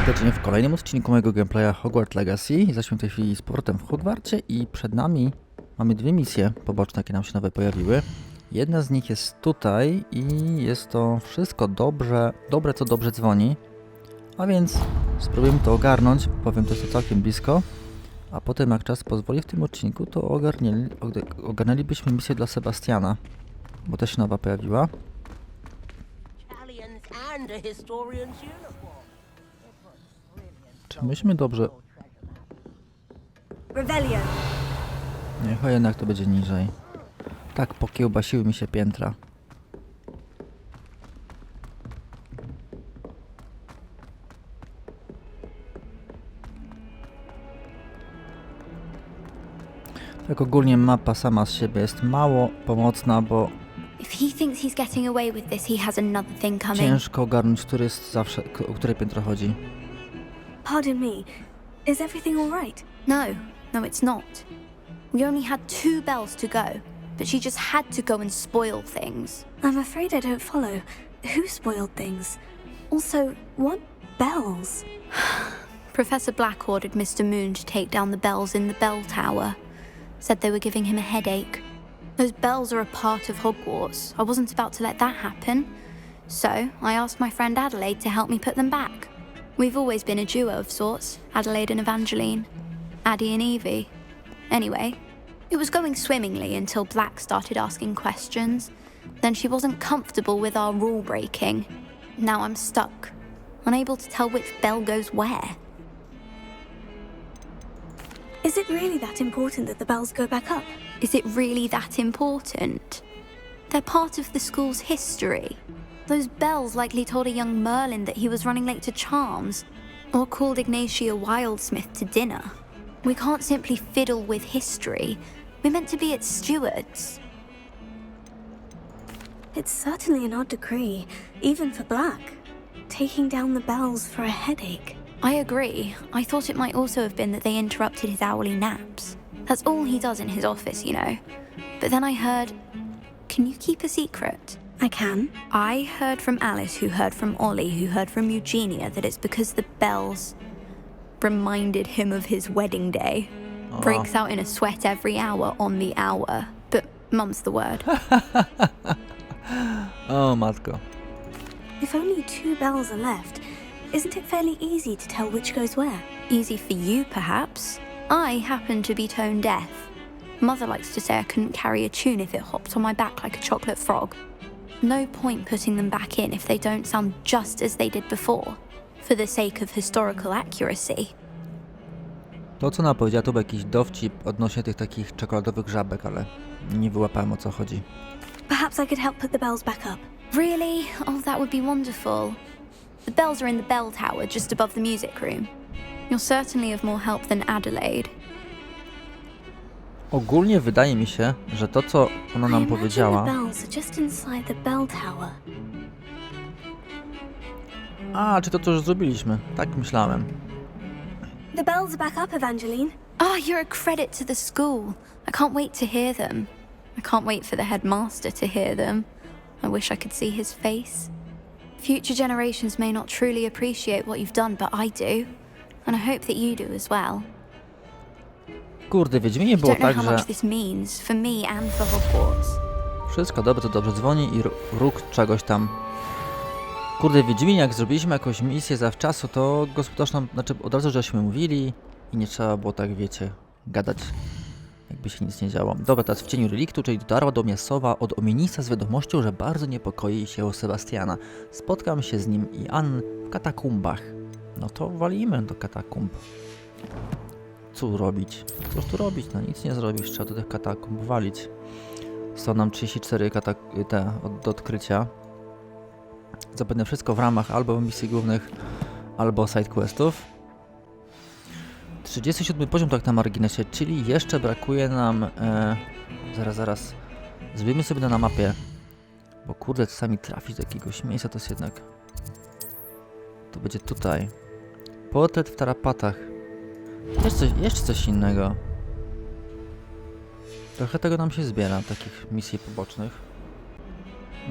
serdecznie w kolejnym odcinku mojego gameplaya Hogwarts Legacy. Jesteśmy w tej chwili z powrotem w Hogwarcie i przed nami mamy dwie misje poboczne, jakie nam się nowe pojawiły. Jedna z nich jest tutaj i jest to wszystko dobre co dobrze dzwoni. A więc spróbujemy to ogarnąć, powiem to jest to całkiem blisko. A potem jak czas pozwoli w tym odcinku, to ogarnęlibyśmy misję dla Sebastiana, bo też się nowa pojawiła. Czy myśmy dobrze... Nie, chyba jednak to będzie niżej. Tak, pokiełbasiły mi się piętra. Tak ogólnie mapa sama z siebie jest mało pomocna, bo ciężko ogarnąć, który jest zawsze, o które piętro chodzi. Pardon me, is everything all right? No, it's not. We only had 2 bells to go, but she just had to go and spoil things. I'm afraid I don't follow. Who spoiled things? Also, what bells? Professor Black ordered Mr. Moon to take down the bells in the bell tower. Said they were giving him a headache. Those bells are a part of Hogwarts. I wasn't about to let that happen. So, I asked my friend Adelaide to help me put them back. We've always been a duo of sorts, Adelaide and Evangeline. Addie and Evie. Anyway, it was going swimmingly until Black started asking questions. Then she wasn't comfortable with our rule breaking. Now I'm stuck, unable to tell which bell goes where. Is it really that important that the bells go back up? Is it really that important? They're part of the school's history. Those bells likely told a young Merlin that he was running late to charms, or called Ignatia Wildsmith to dinner. We can't simply fiddle with history. We're meant to be its stewards. It's certainly an odd decree, even for Black. Taking down the bells for a headache. I agree. I thought it might also have been that they interrupted his hourly naps. That's all he does in his office, you know. But then I heard... Can you keep a secret? I can. I heard from Alice, who heard from Ollie, who heard from Eugenia, that it's because the bells reminded him of his wedding day. Oh. Breaks out in a sweat every hour on the hour. But mum's the word. O matko. If only 2 bells are left, isn't it fairly easy to tell which goes where? Easy for you, perhaps. I happen to be tone deaf. Mother likes to say I couldn't carry a tune if it hopped on my back like a chocolate frog. No point putting them back in if they don't sound just as they did before, for the sake of historical accuracy. To co ona powiedziała to był jakiś dowcip odnośnie tych takich czekoladowych żabek, ale nie wyłapałem o co chodzi. Perhaps I could help put the bells back up. Really? Oh, that would be wonderful. The bells are in the bell tower just above the music room. You're certainly of more help than Adelaide. Ogólnie wydaje mi się, że to co ona nam powiedziała... The bells are just inside the bell tower. A, czy to co już zrobiliśmy? Tak myślałem. The bells are back up, Evangeline. Ah, you're a credit to the school. I can't wait to hear them. I can't wait for the headmaster to hear them. I wish I could see his face. Future generations may not truly appreciate what you've done, but I do. And I hope that you do as well. Kurde, Wiedźminie było tak, że wszystko dobrze dzwoni i róg czegoś tam. Kurde, Wiedźminie, jak zrobiliśmy jakąś misję zawczasu, to gospodarz nam, znaczy od razu żeśmy mówili i nie trzeba było tak, wiecie, gadać, jakby się nic nie działo. Dobra, teraz w cieniu reliktu, czyli dotarła do mnie sowa od omienisa z wiadomością, że bardzo niepokoi się o Sebastiana. Spotkam się z nim i Ann w katakumbach. No to walimy do katakumb. Co robić? Cóż tu robić? No nic nie zrobisz, trzeba do tych katakumb walić. Są nam 34 do odkrycia. Zapewne wszystko w ramach albo misji głównych, albo sidequestów. 37 poziom tak na marginesie, czyli jeszcze brakuje nam... zaraz. Zrobimy sobie na mapie. Bo kurde, czasami trafić do jakiegoś miejsca to jest jednak... To będzie tutaj. Portret w tarapatach. Jeszcze coś innego. Trochę tego nam się zbiera, takich misji pobocznych.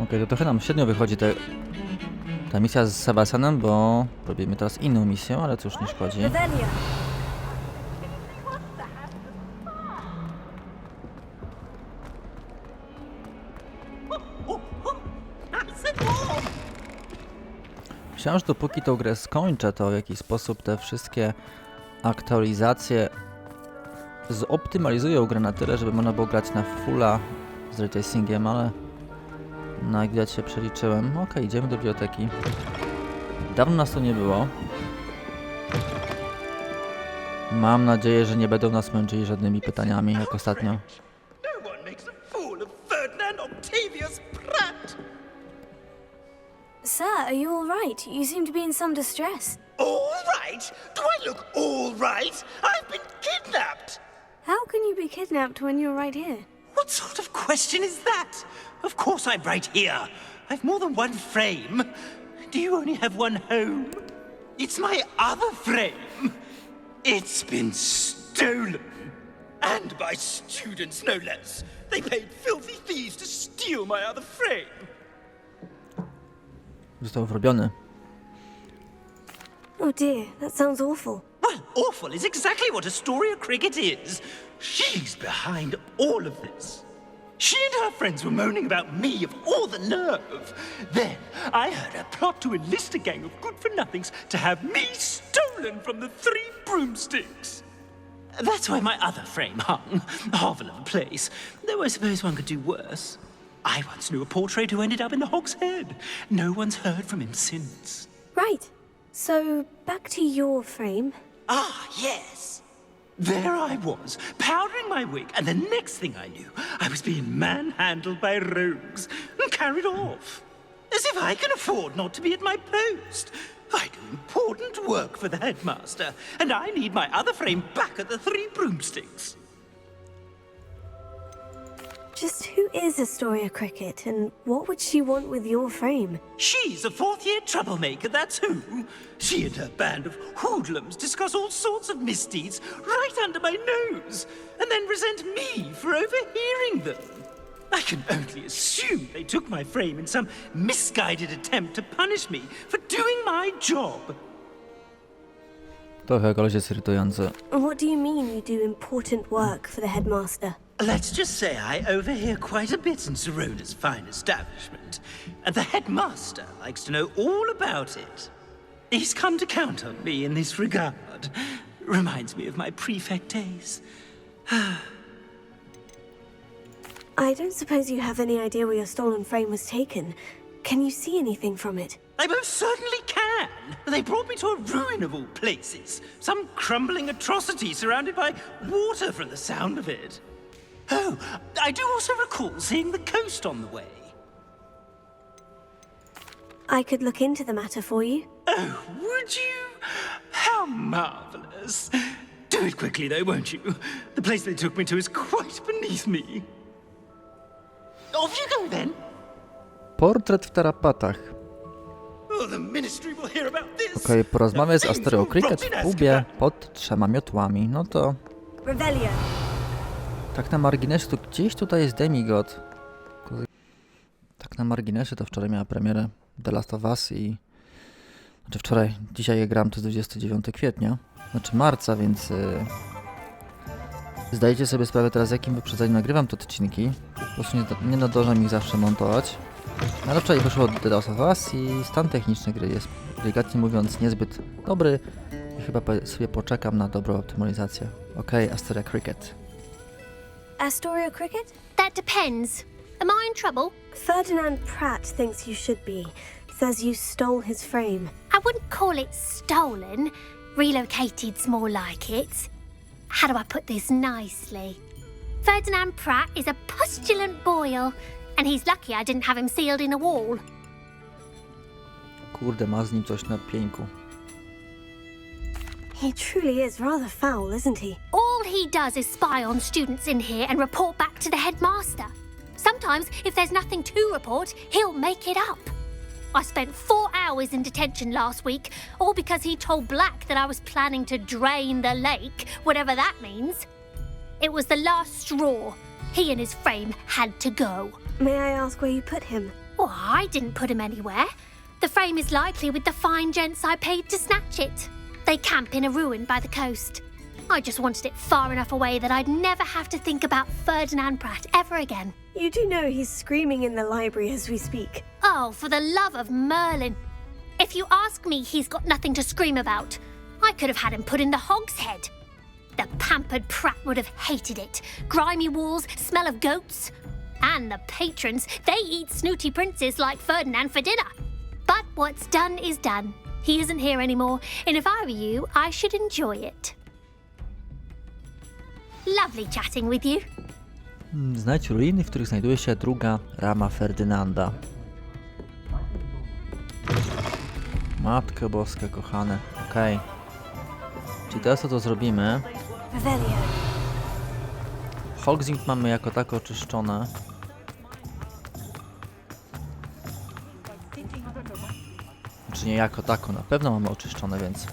Okej, to trochę nam średnio wychodzi te Ta misja z Sebastianem, bo robimy teraz inną misję, ale to już nie szkodzi. Revelia. Myślałem, że dopóki tą grę skończę, to w jakiś sposób te wszystkie aktualizacje zoptymalizują grę na tyle, żeby można było grać na fulla z ray tracingiem, ale no jak widać się przeliczyłem. Okej, idziemy do biblioteki. Dawno nas tu nie było. Mam nadzieję, że nie będą nas męczyli żadnymi pytaniami, jak ostatnio. No one makes a fool of Ferdinand Octavius Pratt. Sir, are you all right? You seem to be in some distress. All right? Do I look all right? I've been kidnapped. How can you be kidnapped when you're right here? What sort of question is that? Of course I'm right here. I've more than one frame. Do you only have one home? It's my other frame. It's been stolen. And by students, no less. They paid filthy thieves to steal my other frame. Został wrobiony. Oh dear, that sounds awful. Well, awful is exactly what Astoria Cricket is. She's behind all of this. She and her friends were moaning about me of all the nerve. Then I heard her plot to enlist a gang of good-for-nothings to have me stolen from the Three Broomsticks. That's why my other frame hung. A hovel of a place. Though I suppose one could do worse. I once knew a portrait who ended up in the Hog's Head. No one's heard from him since. Right. So, back to your frame. Ah, yes. There I was, powdering my wig, and the next thing I knew, I was being manhandled by rogues and carried off. As if I can afford not to be at my post. I do important work for the headmaster, and I need my other frame back at the Three Broomsticks. Just who is Astoria Cricket, and what would she want with your frame? She's a fourth-year troublemaker, that's who. She and her band of hoodlums discuss all sorts of misdeeds right under my nose, and then resent me for overhearing them. I can only assume they took my frame in some misguided attempt to punish me for doing my job. Trochę koleś jest irytujący. What do you mean you do important work for the headmaster? Let's just say I overhear quite a bit in Serona's fine establishment, and the headmaster likes to know all about it. He's come to count on me in this regard. Reminds me of my prefect days. I don't suppose you have any idea where your stolen frame was taken. Can you see anything from it? I most certainly can. They brought me to a ruin of all places. Some crumbling atrocity surrounded by water from the sound of it. Oh, I do also recall seeing the coast on the way. I could look into the matter for you. Oh, would you? How marvelous. Do it quickly, though, won't you? The place they took me to is quite beneath me. Off you go, then. Portret w tarapatach. Oh, the ministry will hear about this. Okej, porozmawiamy z The Astorią things will Cricket rot w in pubie Azkaban. pod 3 miotłami. No to Revelia. tak na marginesie, to gdzieś tutaj jest Demigod. Tak na marginesie to wczoraj miała premierę The Last of Us i... Znaczy wczoraj, dzisiaj je gram, to jest 29 kwietnia, znaczy marca, więc... Zdajecie sobie sprawę teraz, jakim wyprzedzeniem nagrywam te odcinki. Po prostu nie nadążam ich zawsze montować. Ale wczoraj wyszło The Last of Us i stan techniczny gry jest, delikatnie mówiąc, niezbyt dobry. I chyba sobie poczekam na dobrą optymalizację. Okej, Astoria Cricket. Astoria Cricket? That depends. Am I in trouble? Ferdinand Pratt thinks you should be. Says you stole his frame. I wouldn't call it stolen. Relocated's more like it. How do I put this nicely? Ferdinand Pratt is a postulant boil, and he's lucky I didn't have him sealed in a wall. Kurde, ma z nim coś na pieńku. He truly is rather foul, isn't he? All he does is spy on students in here and report back to the headmaster. Sometimes, if there's nothing to report, he'll make it up. I spent 4 hours in detention last week, all because he told Black that I was planning to drain the lake, whatever that means. It was the last straw. He and his frame had to go. May I ask where you put him? Oh, I didn't put him anywhere. The The frame is likely with the fine gents I paid to snatch it. They camp in a ruin by the coast. I just wanted it far enough away that I'd never have to think about Ferdinand Pratt ever again. You do know he's screaming in the library as we speak. Oh, for the love of Merlin. If you ask me, he's got nothing to scream about. I could have had him put in the hogshead. The pampered Pratt would have hated it. Grimy walls, smell of goats. And the patrons, they eat snooty princes like Ferdinand for dinner. But what's done is done. He isn't here anymore, and if I were you, I should enjoy it. Lovely chatting with you. Znajdź ruiny, w których znajduje się druga rama Ferdynanda. Matko boska, kochane. Okej. Czyli teraz to zrobimy. Revelio. Hogsing mamy jako tako oczyszczone. Znaczy nie jako tako, na pewno mamy oczyszczone, więc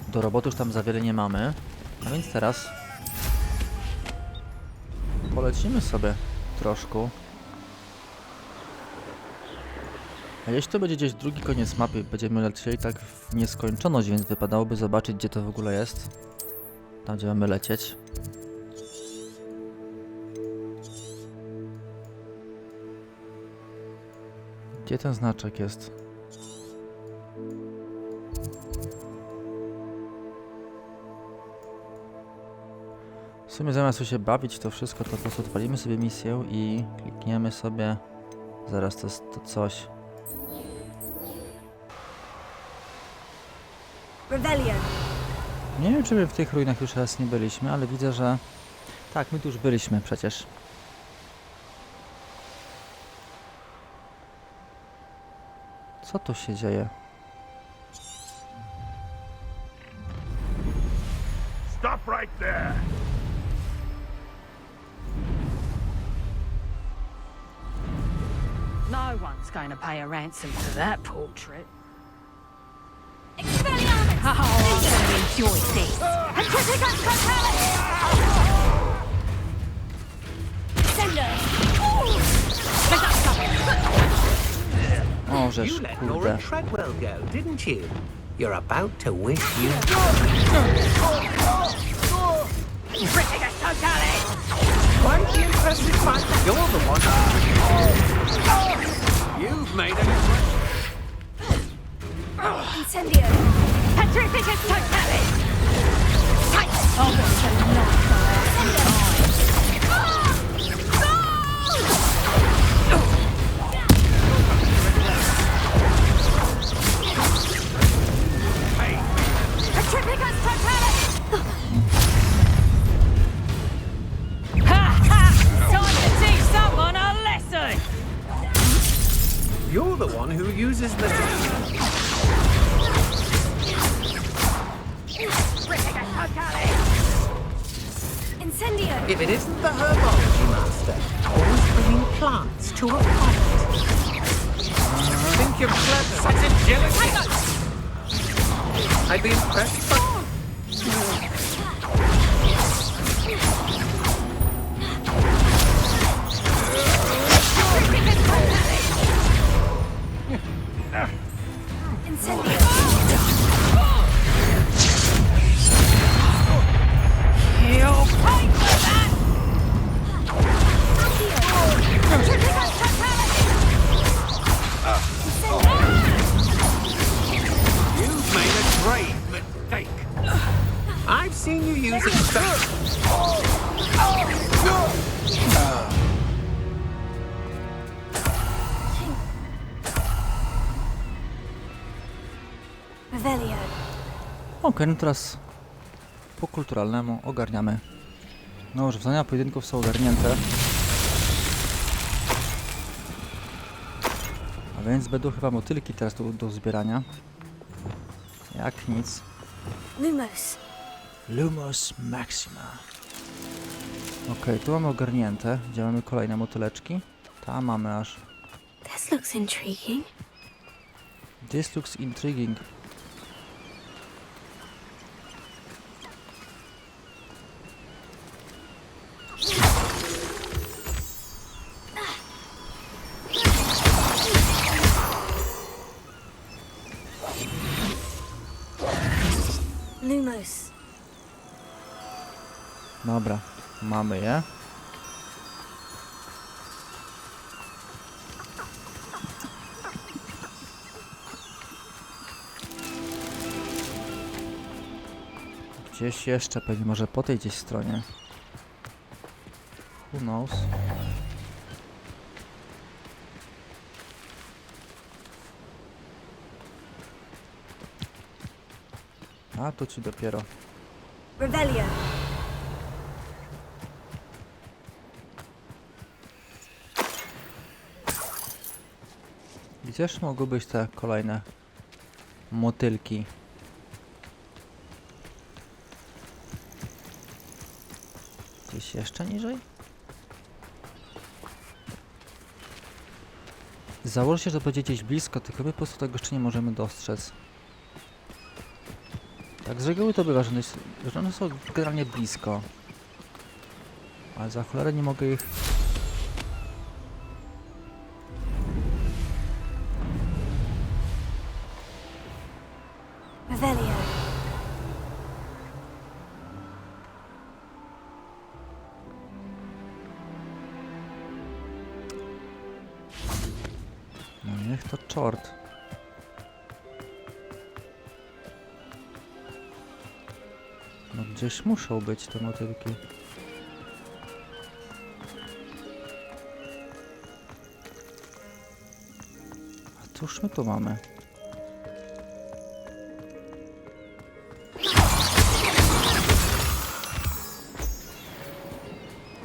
do roboty już tam za wiele nie mamy. A więc teraz polecimy sobie troszkę. A jeśli to będzie gdzieś drugi koniec mapy, będziemy lecieli tak w nieskończoność, więc wypadałoby zobaczyć, gdzie to w ogóle jest. Tam, gdzie mamy lecieć. Gdzie ten znaczek jest? W sumie zamiast się bawić to wszystko, to po prostu odpalimy sobie misję i klikniemy sobie. Zaraz to jest to coś. Revelio. Nie wiem, czy my w tych ruinach już raz nie byliśmy, ale widzę, że... Tak, my tu już byliśmy przecież. Co tu się dzieje? Stop right there! No one's going to pay a ransom for that portrait. Expelliarmus! Oh, I'm going to enjoy this. O, żeż, You let kurde. Nora Treadwell go, didn't you? You're about to wish you... Quite the impressive fact that you're the one... You've made an impression. Incendio. Petrificus totalis! Oh, what's so nice? Petrificus totalis! Ha ha! Time to teach someone a lesson! You're the one who uses the... Incendio. If it isn't the herbology master, always bringing plants to a fight. Think you're clever. Such agility. I'd be impressed by... Incendio. You'll pay for that! You've made a great mistake. I've seen you use it... Revelio. Okej, no teraz po kulturalnemu ogarniamy. No, rozwiązania pojedynków są ogarnięte. A więc będą chyba motylki teraz do zbierania. Jak nic. Lumos. Lumos Maxima. Okej, tu mamy ogarnięte. Gdzie mamy kolejne motyleczki? Tam mamy aż. This looks intriguing. This looks intriguing. Lumos. Dobra, mamy je. Gdzieś jeszcze, pewnie może po tej gdzieś stronie. Who knows? A, tu ci dopiero. Revelio. Gdzież mogły być te kolejne motylki? Gdzieś jeszcze niżej? Założę się, że będzie gdzieś blisko, tylko my po prostu tego jeszcze nie możemy dostrzec. Tak z reguły to bywa, że one są generalnie blisko. Ale za cholerę nie mogę ich... Revelio. No niech to czort. No gdzieś muszą być te motylki. A cóż my tu mamy?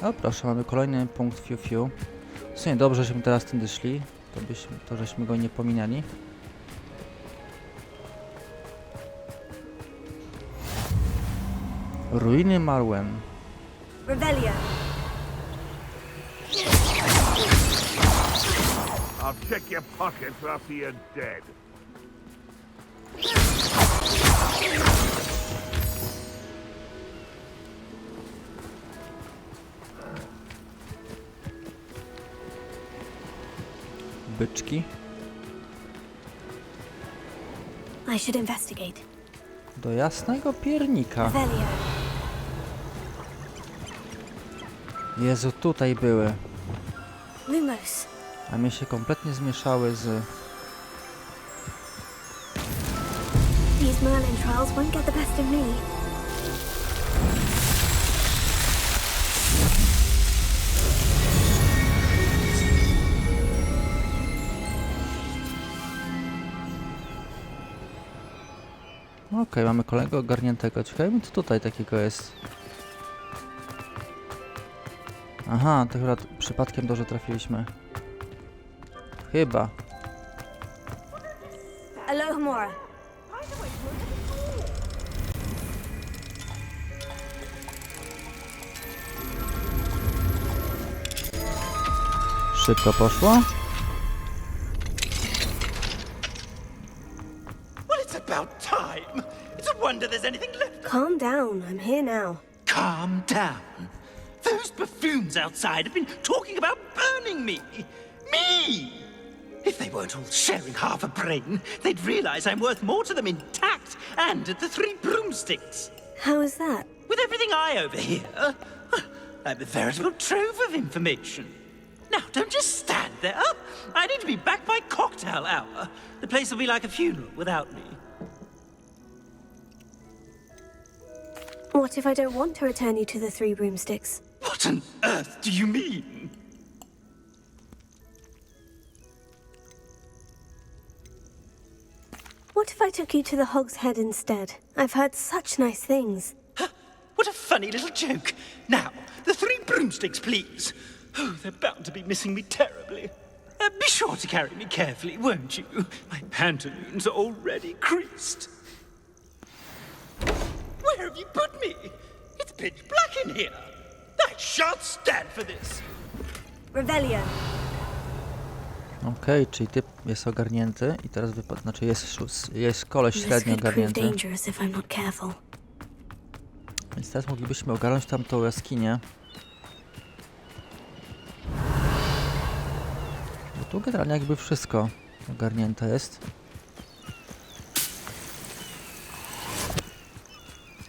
O proszę, mamy kolejny punkt fiu. W sumie dobrze, żeśmy teraz tędy szli. To żeśmy go nie pominęli. Ruiny Marwen. Revelio. I'll check your pockets after you're dead. Byczki. I should investigate. Do jasnego piernika. Revelio. Jezu, tutaj były. Lumos. A mnie się kompletnie zmieszały z... These Merlin trials won't get the best of me. Okej, mamy kolejnego ogarniętego. Ciekawe, co tutaj takiego jest. Aha, to chyba przypadkiem dobrze trafiliśmy. Chyba. Alohomora. Szybko poszło. Well, it's about time. It's a wonder there's anything left. Calm down. I'm here now. Calm down. Those buffoons outside have been talking about burning me. Me! If they weren't all sharing half a brain, they'd realize I'm worth more to them intact and at the 3 broomsticks. How is that? With everything I overhear, I'm a veritable trove of information. Now, don't just stand there. I need to be back by cocktail hour. The place will be like a funeral without me. What if I don't want to return you to the 3 broomsticks? What on earth do you mean? What if I took you to the Hog's Head instead? I've heard such nice things. What a funny little joke. Now, the 3 broomsticks, please. Oh, they're bound to be missing me terribly. Be sure to carry me carefully, won't you? My pantaloons are already creased. Where have you put me? It's pitch black in here. I shan't stand for this. Revelio. Okej, czyli typ jest ogarnięty i teraz wypadł, znaczy jest koleś This średnio could prove ogarnięty. dangerous if I'm not careful. Więc teraz moglibyśmy ogarnąć tamtą jaskinię. Bo tu generalnie jakby wszystko ogarnięte jest.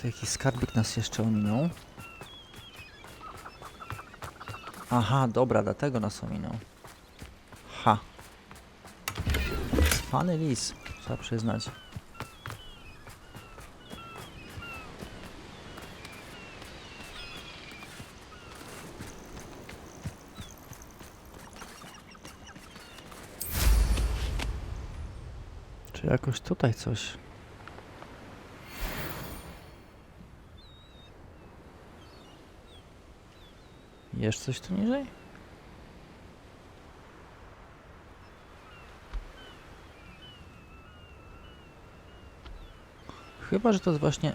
Tu jakiś skarbik nas jeszcze ominął. Aha, dobra, dlatego nas ominął. Ha. Cwany lis, trzeba przyznać. Czy jakoś tutaj coś? Jest coś tu niżej? Chyba, że to jest właśnie...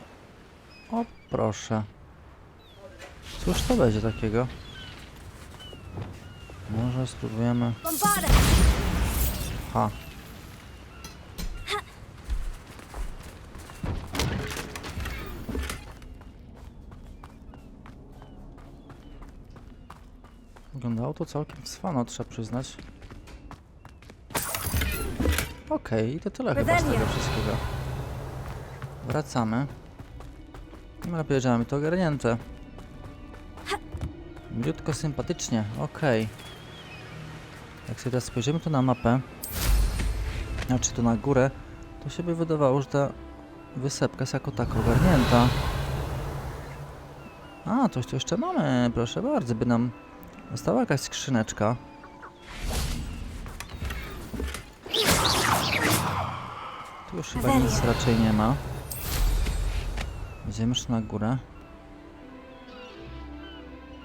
O, proszę. Cóż to będzie takiego? Może spróbujemy... Ha. Wyglądało to całkiem cwano, trzeba przyznać. Okej, to tyle chyba z tego wszystkiego. Wracamy. No lepiej, że mamy to ogarnięte. Miłutko, sympatycznie, okej. Jak sobie teraz spojrzymy tu na mapę, znaczy tu na górę, to się by wydawało, że ta wysepka jest jako taka ogarnięta. A, coś tu jeszcze mamy, proszę bardzo, by nam została jakaś skrzyneczka. Tu już chyba nic raczej nie ma. Idziemy jeszcze na górę.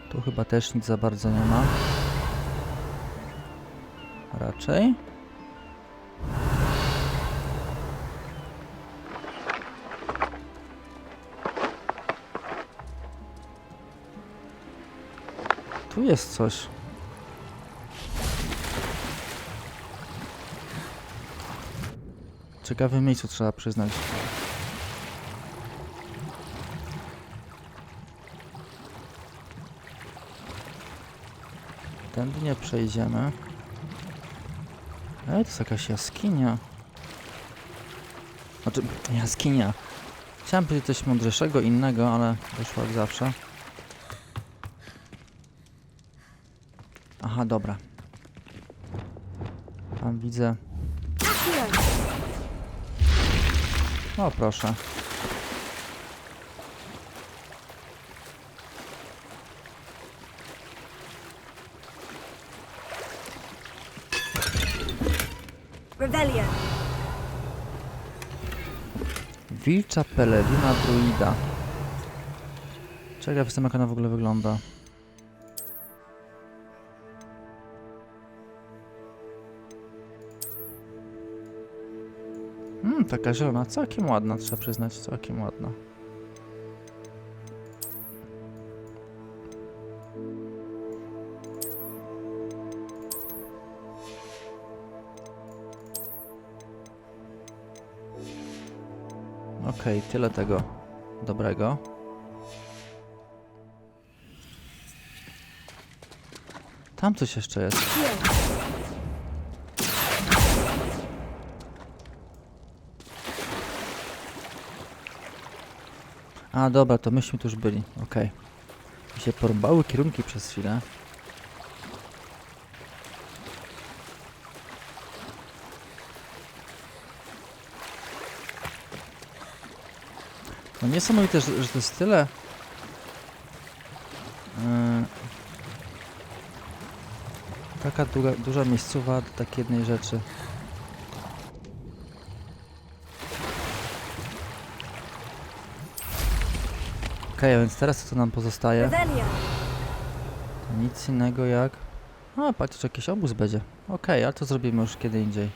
Tu chyba też nic za bardzo nie ma. Raczej. Tu jest coś. Ciekawe miejscu, trzeba przyznać. Tędy nie przejdziemy. To jest jakaś jaskinia. Znaczy, jaskinia. Chciałem powiedzieć coś mądrzejszego, innego, ale wyszło jak zawsze. Aha, dobra. Tam widzę. O, proszę. Rebellion. Wilcza pelerina druida. Czekaj, jak ona w ogóle wygląda. Taka zielona, całkiem ładna, trzeba przyznać, całkiem ładna. Okej, tyle tego dobrego. Tam coś jeszcze jest. A dobra, to myśmy tu już byli, okej. Mi się porąbały kierunki przez chwilę. No niesamowite, że to jest tyle... taka duża miejscowa do takiej jednej rzeczy. Okej, więc teraz co nam pozostaje? To nic innego jak... A, patrz, jakiś obóz będzie. Okej, ale to zrobimy już kiedy indziej.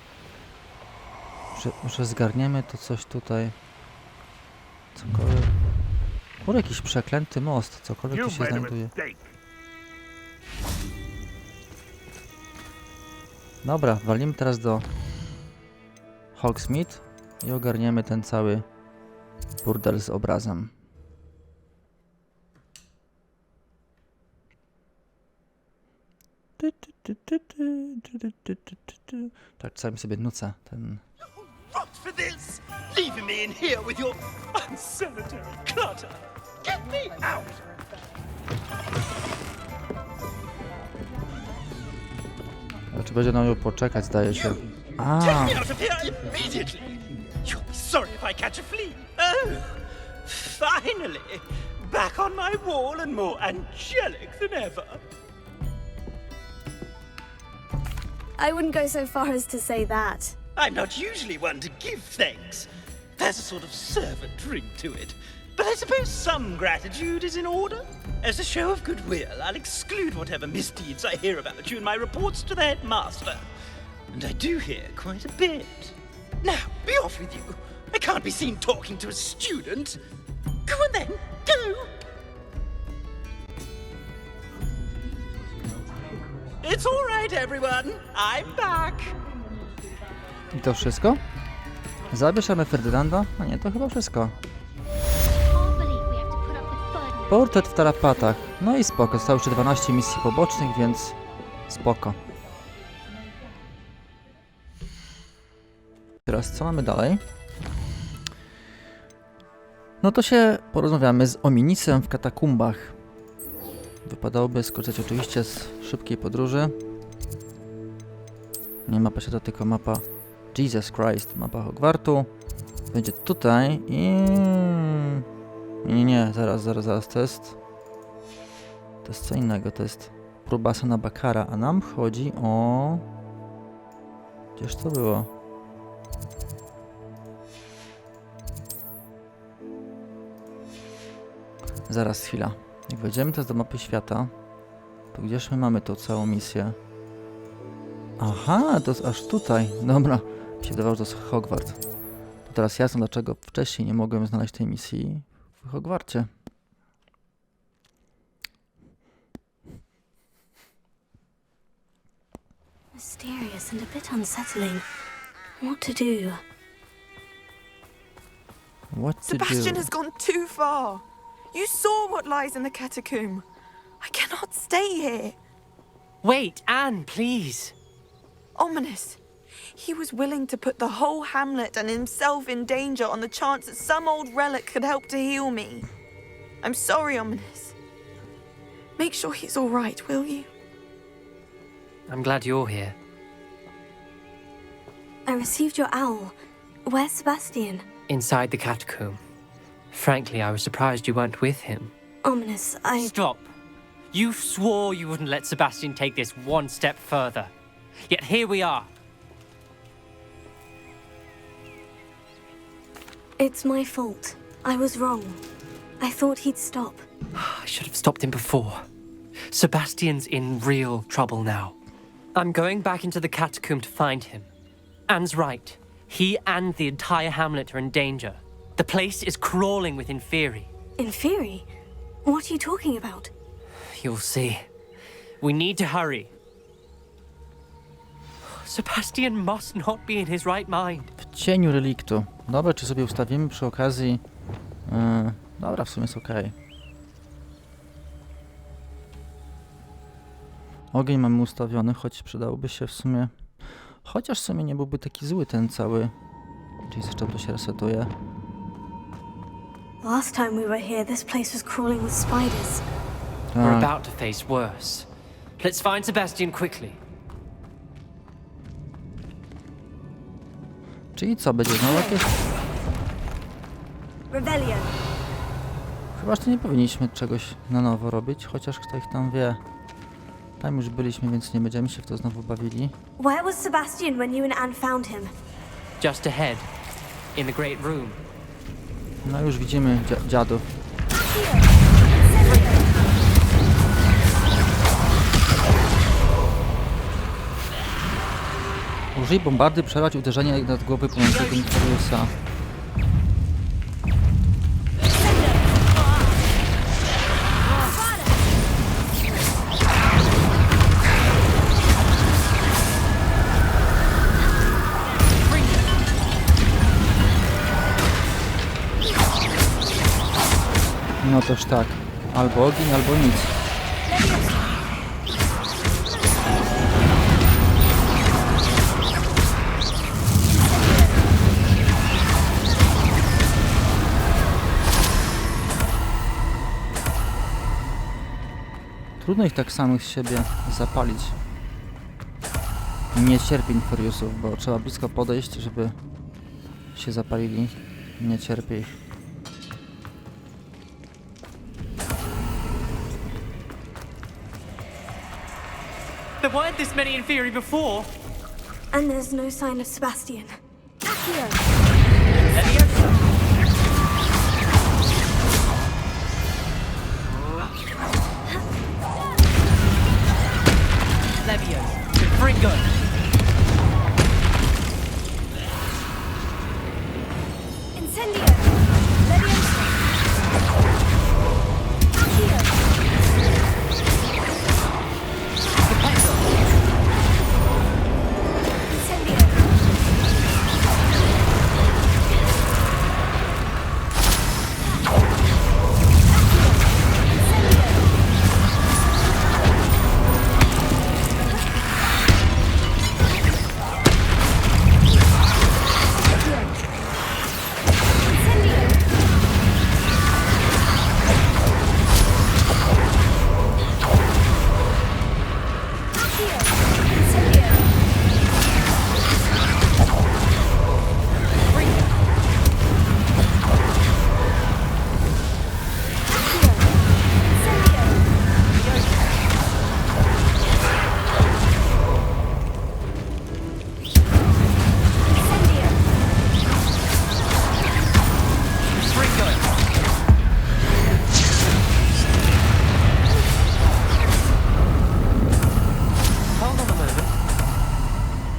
Może zgarniemy to coś tutaj. Cokolwiek. Kurde, jakiś przeklęty most, cokolwiek tu się znajduje. Dobra, walimy teraz do Hogsmeade i ogarniemy ten cały burdel z obrazem. Tak, czasami sobie nucę ten... Rot for this! Leaving me in here with your Senator Carter, get me out! Znaczy będzie na nią poczekać, zdaje się. A, Take me out of here immediately! You'll be sorry if I catch a flea. Oh, finally! Back on my wall and more angelic than ever. I wouldn't go so far as to say that. I'm not usually one to give thanks. There's a sort of servant ring to it. But I suppose some gratitude is in order. As a show of goodwill, I'll exclude whatever misdeeds I hear about you in my reports to the headmaster. And I do hear quite a bit. Now, be off with you. I can't be seen talking to a student. Go on then, go! It's all right, everyone. I'm back. i to wszystko? Zabierzemy Ferdynanda? A nie, to chyba wszystko. Can't believe we have to put up with fun. Portret w tarapatach. No i spoko, zostało jeszcze 12 misji pobocznych, więc spoko. Teraz co mamy dalej? No to się porozmawiamy z Ominisem w katakumbach. Wypadałoby skorzystać oczywiście z szybkiej podróży. Nie mapa się to, tylko mapa Jesus Christ, mapa Hogwartu. Będzie tutaj i... Nie, zaraz, to jest co innego, to jest próba Sana Bakara, a nam chodzi o... Gdzież to było? Zaraz, chwila. Jak wejdziemy teraz do mapy świata, to gdzież my mamy tą całą misję? Aha, to jest aż tutaj. Dobra, mi się wydawało, że to jest Hogwart. To teraz jasno, dlaczego wcześniej nie mogłem znaleźć tej misji w Hogwarcie. Mysterious and a bit unsettling. What to do? What to Sebastian do? has gone too far. You saw what lies in the catacomb. I cannot stay here. Wait, Anne, please. Ominous. He was willing to put the whole hamlet and himself in danger on the chance that some old relic could help to heal me. I'm sorry, Ominous. Make sure he's all right, will you? I'm glad you're here. I received your owl. Where's Sebastian? Inside the catacomb. Frankly, I was surprised you weren't with him. Ominous, Stop. You swore you wouldn't let Sebastian take this one step further. Yet here we are. It's my fault. I was wrong. I thought he'd stop. I should have stopped him before. Sebastian's in real trouble now. I'm going back into the catacomb to find him. Anne's right. He and the entire hamlet are in danger. The place is crawling with Inferi. Inferi? What are you talking about? You'll see. We need to hurry. Sebastian must not be in his right mind. W cieniu reliktu. Dobra, czy sobie ustawimy przy okazji... dobra, w sumie jest okej. Ogień mamy ustawiony, choć przydałoby się w sumie... Chociaż w sumie nie byłby taki zły ten cały... Czyli jeszcze to się resetuje. Last time we were here, this place was crawling with spiders. We're Tak. about to face worse. Let's find Sebastian quickly. Czyli co, będzie znowu jakieś... Rebellion. Chyba, że nie powinniśmy czegoś na nowo robić, chociaż kto ich tam wie. Tam już byliśmy, więc nie będziemy się w to znowu bawili. Where was Sebastian when you and Anne found him? Just ahead. In the great room. No już widzimy dziadów. Użyj bombardy przerwać uderzenie nad głowy płynącego Inferiusa. No toż tak. Albo ogień, albo nic. Trudno ich tak samych z siebie zapalić. Nie cierpię Inferiusów, bo trzeba blisko podejść, żeby się zapalili. Nie cierpię ich. There weren't this many Inferi before. And there's no sign of Sebastian. Leviosa, Fringo. Incendio! Leviosa! Accio! Incendio!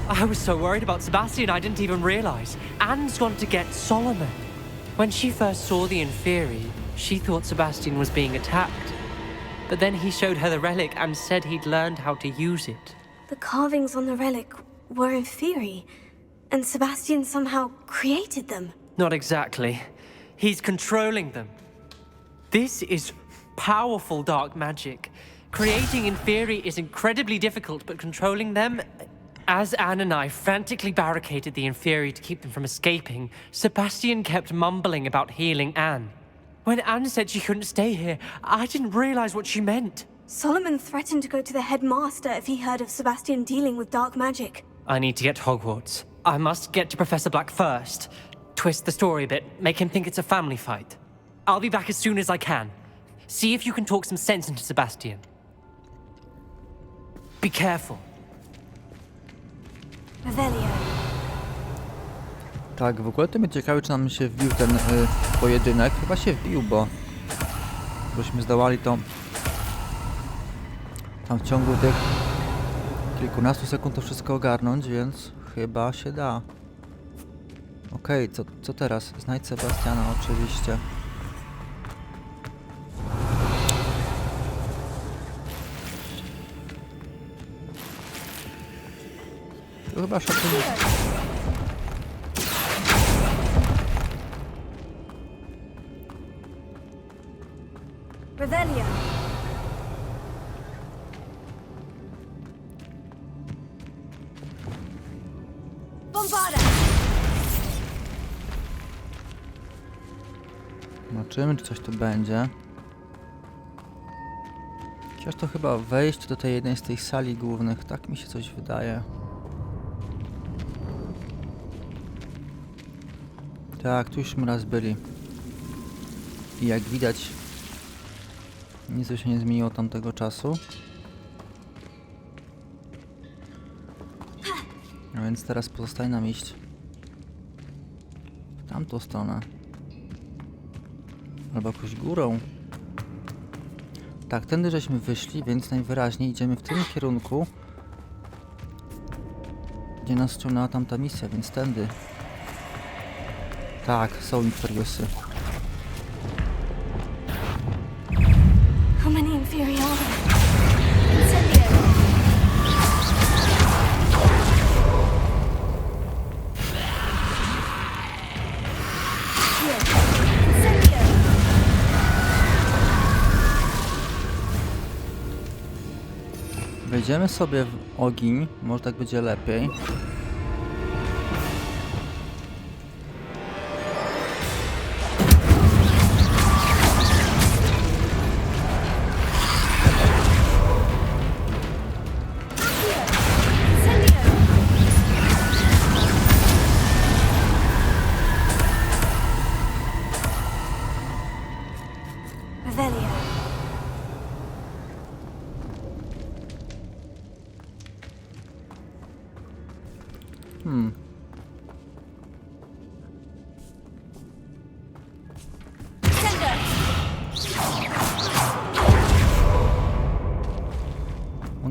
I was so worried about Sebastian I didn't even realize. Anne's gone to get Solomon. When she first saw the Inferi, she thought Sebastian was being attacked. But then he showed her the relic and said he'd learned how to use it. The carvings on the relic were Inferi, and Sebastian somehow created them. Not exactly. He's controlling them. This is powerful dark magic. Creating Inferi is incredibly difficult, but controlling them... As Anne and I frantically barricaded the Inferi to keep them from escaping, Sebastian kept mumbling about healing Anne. When Anne said she couldn't stay here, I didn't realize what she meant. Solomon threatened to go to the headmaster if he heard of Sebastian dealing with dark magic. I need to get to Hogwarts. I must get to Professor Black first. Twist the story a bit, make him think it's a family fight. I'll be back as soon as I can. See if you can talk some sense into Sebastian. Be careful. Revelio. Tak, w ogóle to mnie ciekawi, czy nam się wbił ten pojedynek. Chyba się wbił, bośmy zdołali to tam w ciągu tych kilkunastu sekund to wszystko ogarnąć, więc chyba się da. Okej, co teraz? Znajdź Sebastiana oczywiście. To chyba szacunek. Revelio. Bombarda. Zobaczymy, czy coś tu będzie. Chociaż to chyba wejść do tej jednej z tych sali głównych, tak mi się coś wydaje. Tak, tu już raz byli. I jak widać, nic się nie zmieniło od tamtego czasu. A więc teraz pozostaje nam iść w tamtą stronę. Albo jakąś górą. Tak, tędy żeśmy wyszli, więc najwyraźniej idziemy w tym kierunku, gdzie nas ściągnęła tamta misja, więc tędy. Tak, są Inferiusy. How many Inferi are there? Incendio. Incendio. Wejdziemy sobie w ogień, może tak będzie lepiej.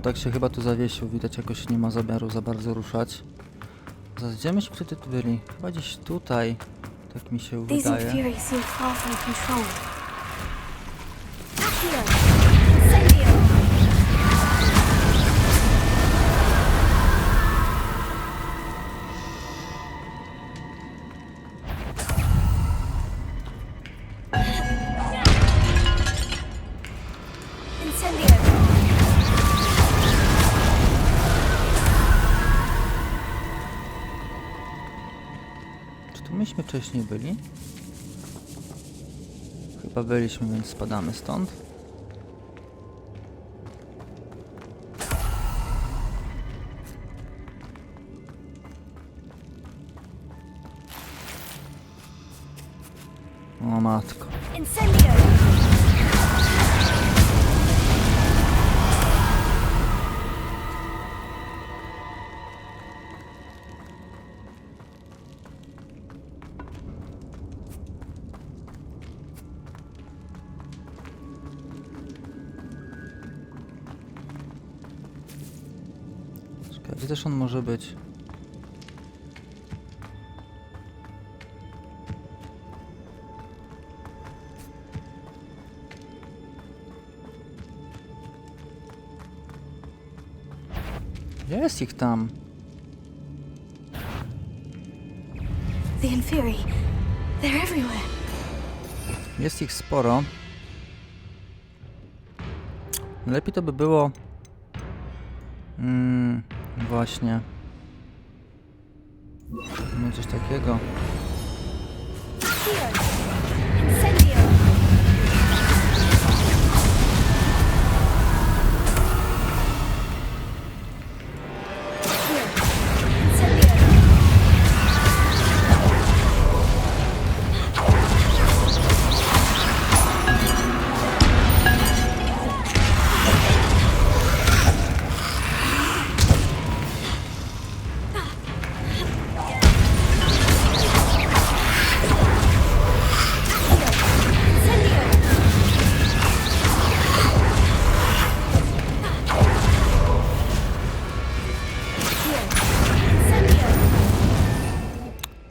tak się chyba tu zawiesił, widać jakoś nie ma zamiaru za bardzo ruszać. Zaraz, gdzie myśmy wtedy tu byli? Chyba gdzieś tutaj, tak mi się These wydaje. Inferi seem far from control. Czy tu myśmy wcześniej byli? Chyba byliśmy, więc spadamy stąd. O matko. Czekaj, gdzie też on może być? Jest ich tam. The Inferi. They're everywhere. Jest ich sporo. Lepiej to by było... właśnie. No coś takiego.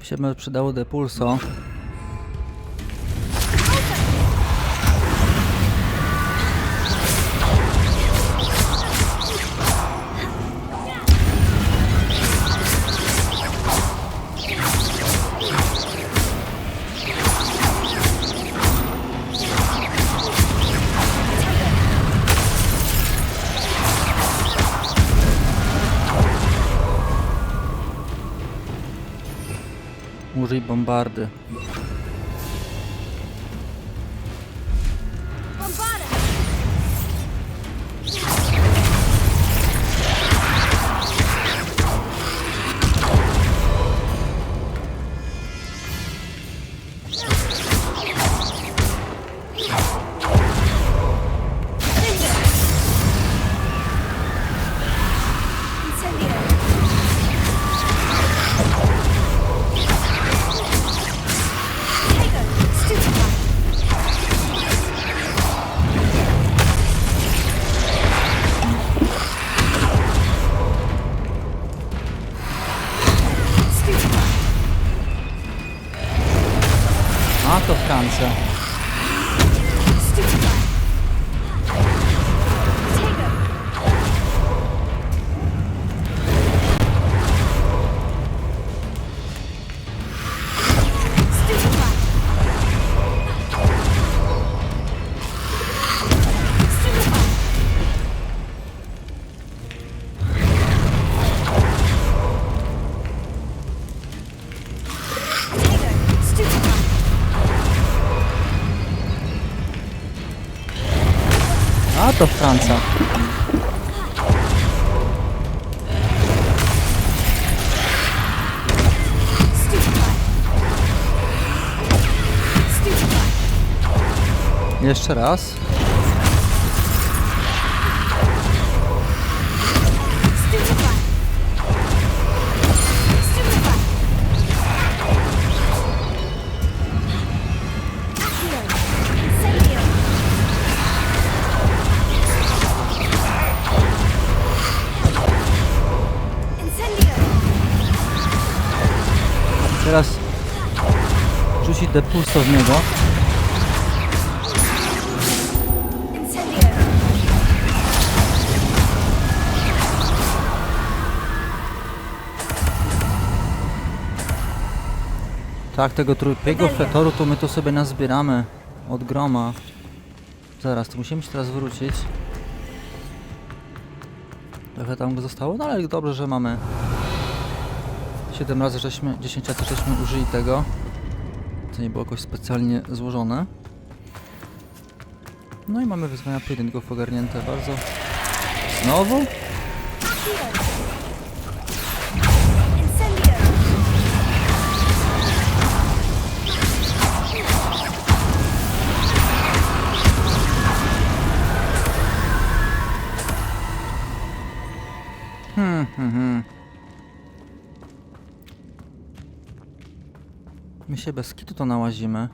Się by przydało depulso. Użyj bombardy. A to w kance. A to Francja. Jeszcze raz. teraz rzucić depulso w niego. Tak, tego trójpiego fletoru to my to sobie nazbieramy od groma. Zaraz, to musimy się teraz wrócić. Trochę tam go zostało, no ale dobrze, że mamy 7 razy 10 razy żeśmy użyli tego. To nie było jakoś specjalnie złożone. No i mamy wyzwania pojedynków ogarnięte bardzo. Znowu? My się bez kitu to nałazimy.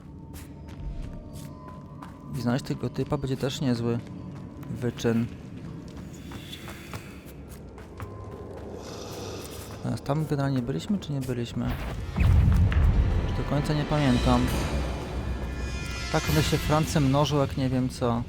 I znaleźć tego typa będzie też niezły wyczyn. Teraz tam generalnie byliśmy, czy nie byliśmy? Do końca nie pamiętam. Tak one się Francję mnożą jak nie wiem co.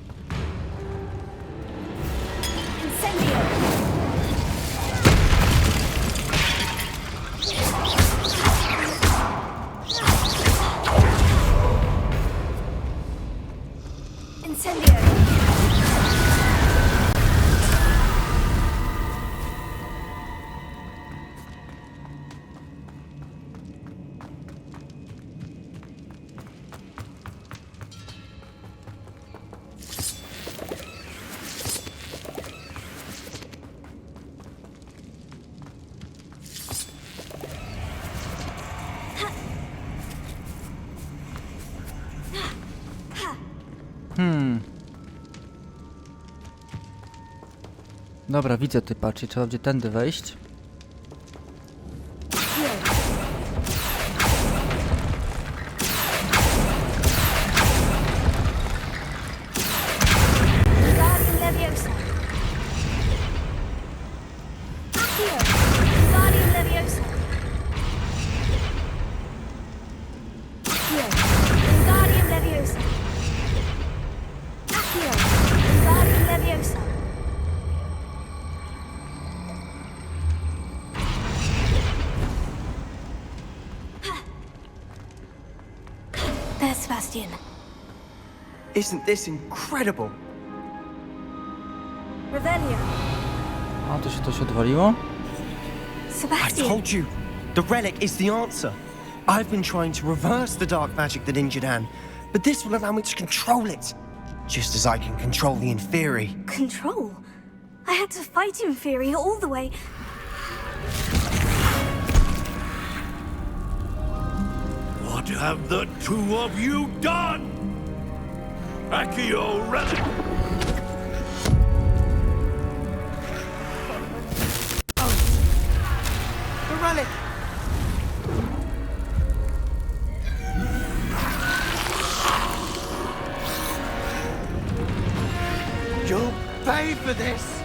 Dobra, widzę typa, czyli trzeba będzie tędy wejść. There's Sebastian. Isn't this incredible? Revelio. A, to się odwaliło? I Sebastian. told you, the relic is the answer. I've been trying to reverse the dark magic that injured Anne, but this will allow me to control it. Just as I can control the Inferi. Control? I had to fight Inferi all the way. What have the two of you done? Accio relic! The relic! You'll pay for this!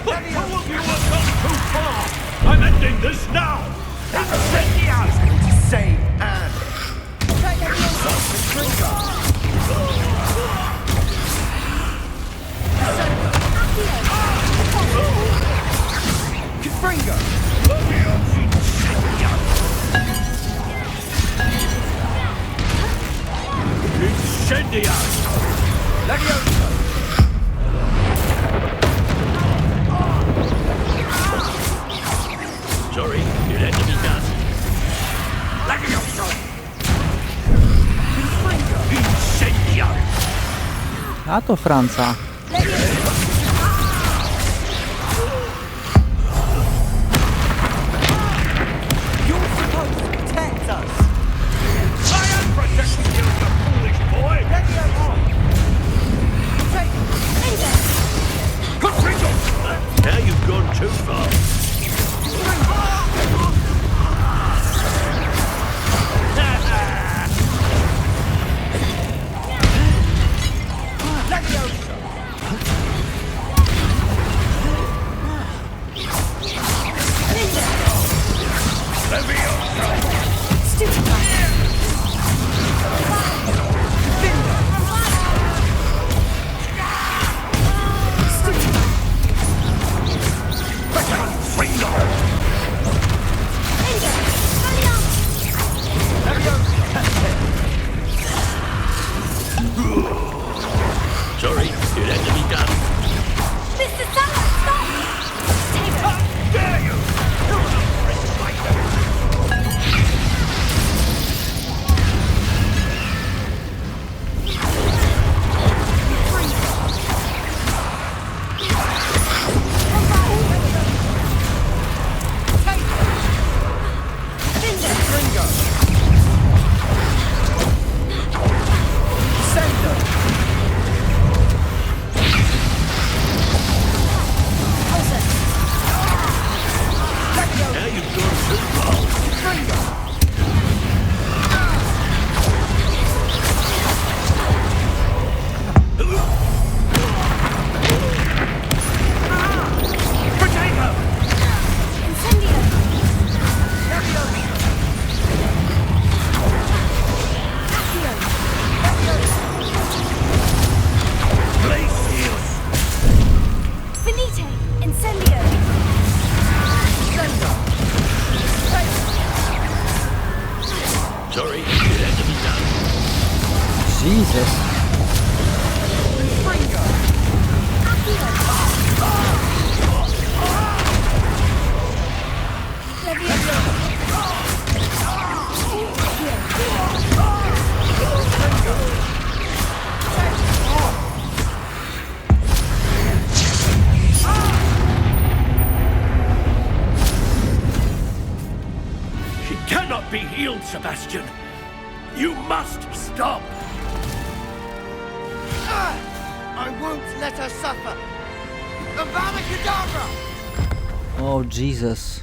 The two of you have gone too far! I'm ending this now! Incendiary! To save Anne! Confringo! Incendiary! Leviosa! Sorry, it had to be done. Leviosa! Incendiary! A to Franca. You're supposed to protect us! I am protecting you, you foolish boy! Confringo! Now you've gone too far. Sorry, it had to be done. Mr. Salah, stop! How dare you! You're not afraid to fight them. Now you've gone too far. Potato! Glacius! Finite! Incendio! Sorry, it had to be done. Jesus. She cannot be healed, Sebastian. You must stop. I won't let her suffer. Avada Kedavra! Oh, Jesus.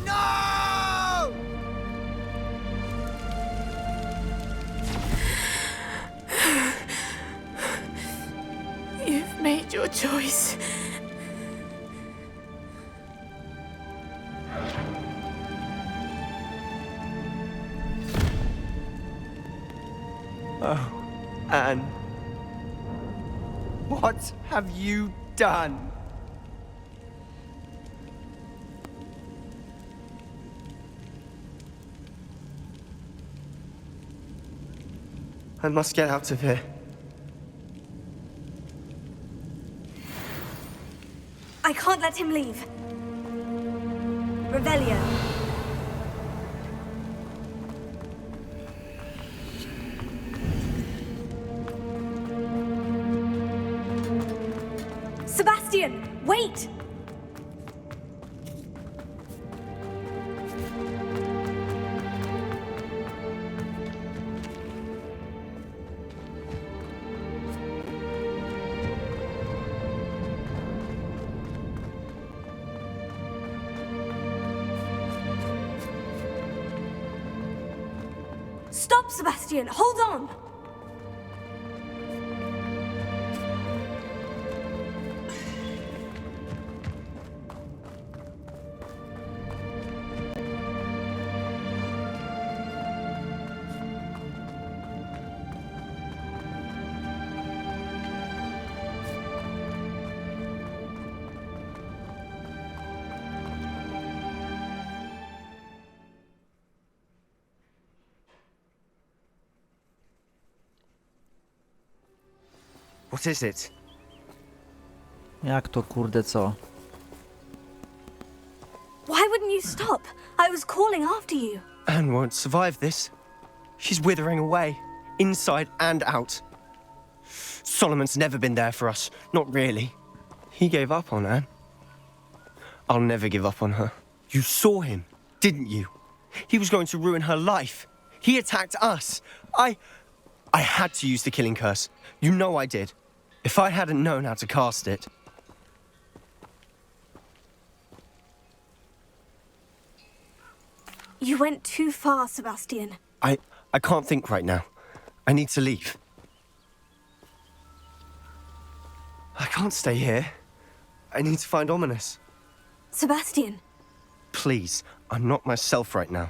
No! You've made your choice. Oh, Anne. What have you done? I must get out of here. I can't let him leave. Revelio. Sebastian, wait! Stop, Sebastian! Hold on! What is it? Jak to kurde co? Why wouldn't you stop? I was calling after you. Anne won't survive this. She's withering away, inside and out. Solomon's never been there for us, not really. He gave up on Anne. I'll never give up on her. You saw him, didn't you? He was going to ruin her life. He attacked us. I had to use the killing curse. You know I did. If I hadn't known how to cast it. You went too far, Sebastian. I can't think right now. I need to leave. I can't stay here. I need to find Ominous. Sebastian. Please, I'm not myself right now.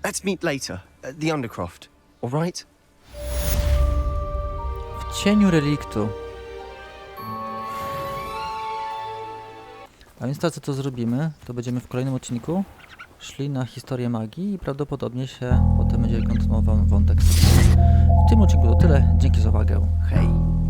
Let's meet later, at the Undercroft, all right? W cieniu reliktu. A więc to, co to zrobimy, to będziemy w kolejnym odcinku szli na historię magii i prawdopodobnie się potem będzie kontynuował wątek. W tym odcinku to tyle. Dzięki za uwagę. Hej!